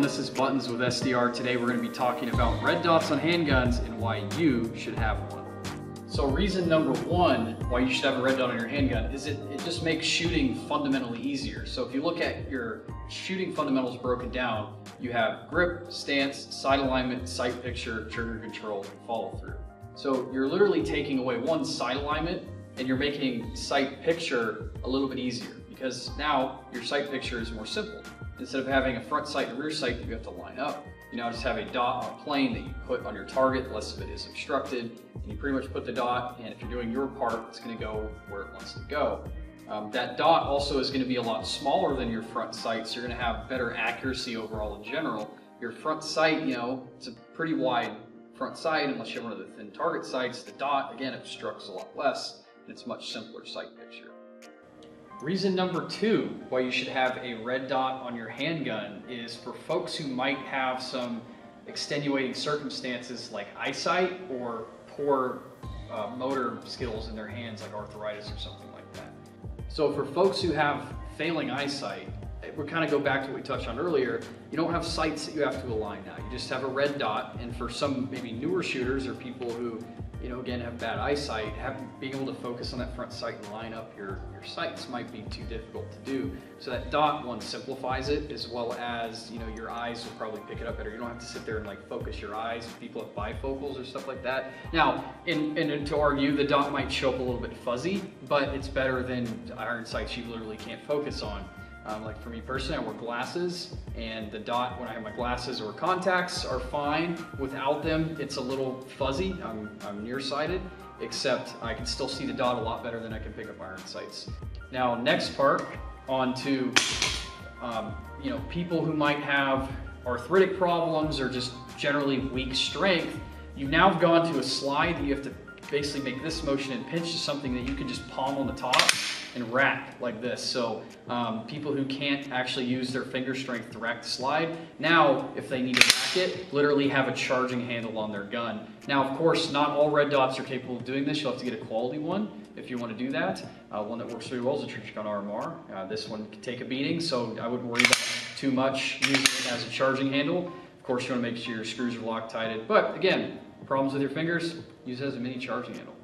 This is Buttons with SDR. Today we're going to be talking about red dots on handguns and why you should have one. So reason number one why you should have a red dot on your handgun is it just makes shooting fundamentally easier. So if you look at your shooting fundamentals broken down, you have grip, stance, sight alignment, sight picture, trigger control, and follow through. So you're literally taking away one sight alignment and you're making sight picture a little bit easier because now your sight picture is more simple. Instead of having a front sight and rear sight that you have to line up, you now just have a dot on a plane that you put on your target, less of it is obstructed, and you pretty much put the dot, and if you're doing your part, it's going to go where it wants to go. That dot also is going to be a lot smaller than your front sight, so you're going to have better accuracy overall in general. Your front sight, it's a pretty wide front sight, unless you have one of the thin target sights. The dot, again, obstructs a lot less, and it's much simpler sight picture. Reason number two why you should have a red dot on your handgun is for folks who might have some extenuating circumstances like eyesight or poor motor skills in their hands like arthritis or something like that. So for folks who have failing eyesight, we kind of go back to what we touched on earlier, you don't have sights that you have to align now. You just have a red dot, and for some maybe newer shooters or people who again, have bad eyesight, being able to focus on that front sight and line up your sights might be too difficult to do. So that dot, one, simplifies it, as well as, your eyes will probably pick it up better. You don't have to sit there and focus your eyes. People have bifocals or stuff like that. Now, and to argue, the dot might show up a little bit fuzzy, but it's better than iron sights you literally can't focus on. Like for me personally, I wear glasses, and the dot when I have my glasses or contacts are fine. Without them, it's a little fuzzy. I'm nearsighted, except I can still see the dot a lot better than I can pick up iron sights. Now, next part, on to people who might have arthritic problems or just generally weak strength. You've now gone to a slide that you have to basically make this motion and pinch to something that you can just palm on the top and rack like this. So people who can't actually use their finger strength to rack the slide, now if they need to rack it, literally have a charging handle on their gun. Now of course, not all red dots are capable of doing this. You'll have to get a quality one if you want to do that. One that works really well is a Trijicon Armory. This one can take a beating, so I wouldn't worry about too much using it as a charging handle. Of course, you want to make sure your screws are Loctited, but again, problems with your fingers, use it as a mini charging handle.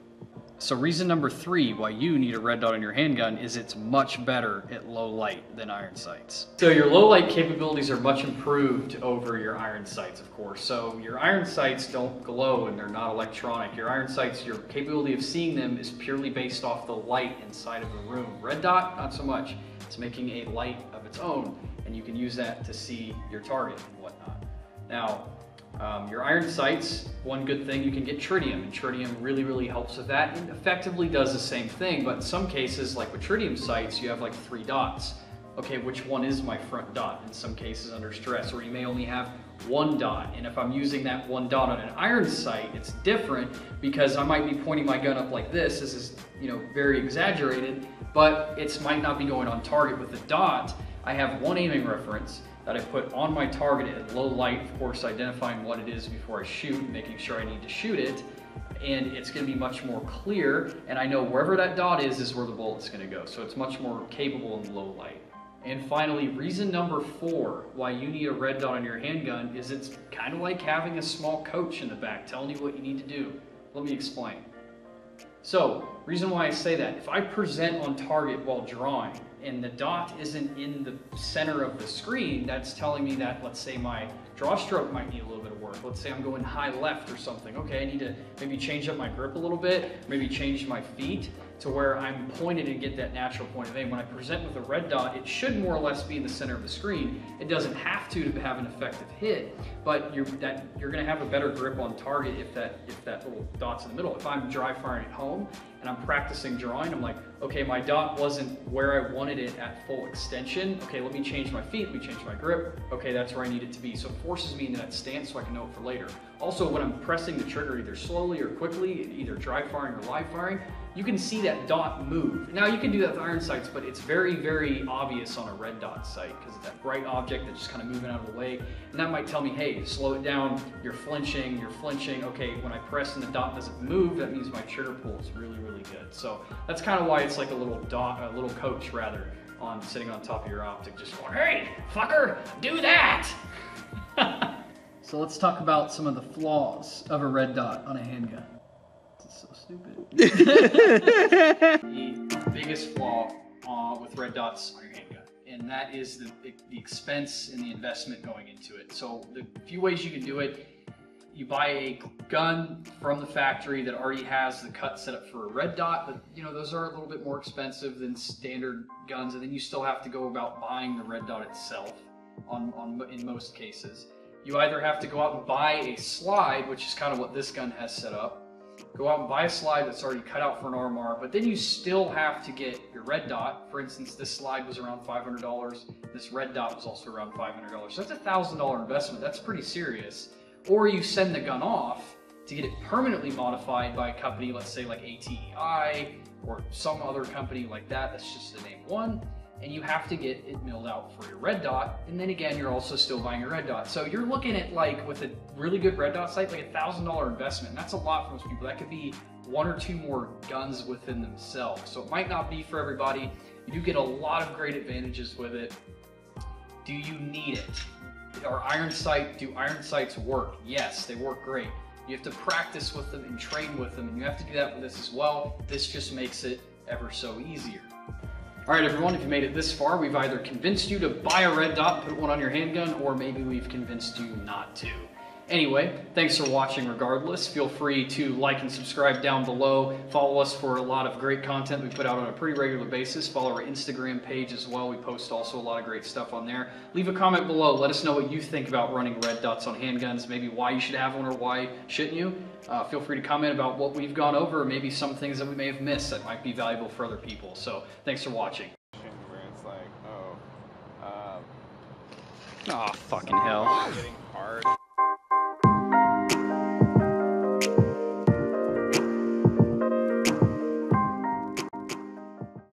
So reason number three why you need a red dot on your handgun is it's much better at low light than iron sights. So your low light capabilities are much improved over your iron sights, of course. So your iron sights don't glow and they're not electronic. Your iron sights, your capability of seeing them is purely based off the light inside of the room. Red dot, not so much. It's making a light of its own, and you can use that to see your target and whatnot. Now, your iron sights, one good thing, you can get tritium, and tritium really helps with that and effectively does the same thing, but in some cases, like with tritium sights, you have like 3 dots. Okay, which one is my front dot? In some cases under stress, or you may only have 1 dot, and if I'm using that 1 dot on an iron sight, it's different because I might be pointing my gun up like this. This is, very exaggerated, but it might not be going on target. With the dot, I have one aiming reference that I put on my target at low light, of course identifying what it is before I shoot, making sure I need to shoot it, and it's going to be much more clear, and I know wherever that dot is where the bullet's going to go, so it's much more capable in low light. And finally, reason number 4 why you need a red dot on your handgun is it's kind of like having a small coach in the back telling you what you need to do. Let me explain. So, reason why I say that, if I present on target while drawing, and the dot isn't in the center of the screen, that's telling me that, let's say my draw stroke might need a little bit of work. Let's say I'm going high left or something. Okay, I need to maybe change up my grip a little bit, maybe change my feet to where I'm pointed and get that natural point of aim. When I present with a red dot, it should more or less be in the center of the screen. It doesn't have to have an effective hit, but you're gonna have a better grip on target if that little dot's in the middle. If I'm dry firing at home and I'm practicing drawing, I'm like, okay, my dot wasn't where I wanted it at full extension. Okay, let me change my feet, let me change my grip. Okay, that's where I need it to be. So it forces me into that stance so I can know it for later. Also, when I'm pressing the trigger either slowly or quickly, either dry firing or live firing, you can see that dot move. Now you can do that with iron sights, but it's very, very obvious on a red dot sight because it's that bright object that's just kind of moving out of the way. And that might tell me, hey, slow it down, you're flinching. Okay, when I press and the dot doesn't move, that means my trigger pull is really, really good. So that's kind of why it's like a little coach rather, on sitting on top of your optic, just going, hey, fucker, do that! So let's talk about some of the flaws of a red dot on a handgun. This is so stupid. The biggest flaw with red dots on your handgun, and that is the expense and the investment going into it. So the few ways you can do it: you buy a gun from the factory that already has the cut set up for a red dot, but you know, those are a little bit more expensive than standard guns, and then you still have to go about buying the red dot itself in most cases. You either have to go out and buy a slide, which is kind of what this gun has set up. Go out and buy a slide that's already cut out for an RMR, but then you still have to get your red dot. For instance, this slide was around $500. This red dot was also around $500. So that's a $1,000 investment. That's pretty serious. Or you send the gun off to get it permanently modified by a company, let's say like ATEI or some other company like that. That's just to name one. And you have to get it milled out for your red dot. And then again, you're also still buying your red dot. So you're looking at, like, with a really good red dot sight, like $1,000 investment. And that's a lot for most people. That could be 1 or 2 more guns within themselves. So it might not be for everybody. You do get a lot of great advantages with it. Do you need it? Do iron sights work? Yes, they work great. You have to practice with them and train with them, and you have to do that with this as well. This just makes it ever so easier. All right, everyone, if you made it this far, we've either convinced you to buy a red dot and put one on your handgun, or maybe we've convinced you not to. Anyway, thanks for watching regardless. Feel free to like and subscribe down below. Follow us for a lot of great content we put out on a pretty regular basis. Follow our Instagram page as well. We post also a lot of great stuff on there. Leave a comment below. Let us know what you think about running red dots on handguns, maybe why you should have one or why shouldn't you. Feel free to comment about what we've gone over, or maybe some things that we may have missed that might be valuable for other people. So thanks for watching. Where it's like, oh, fucking hell. getting hard.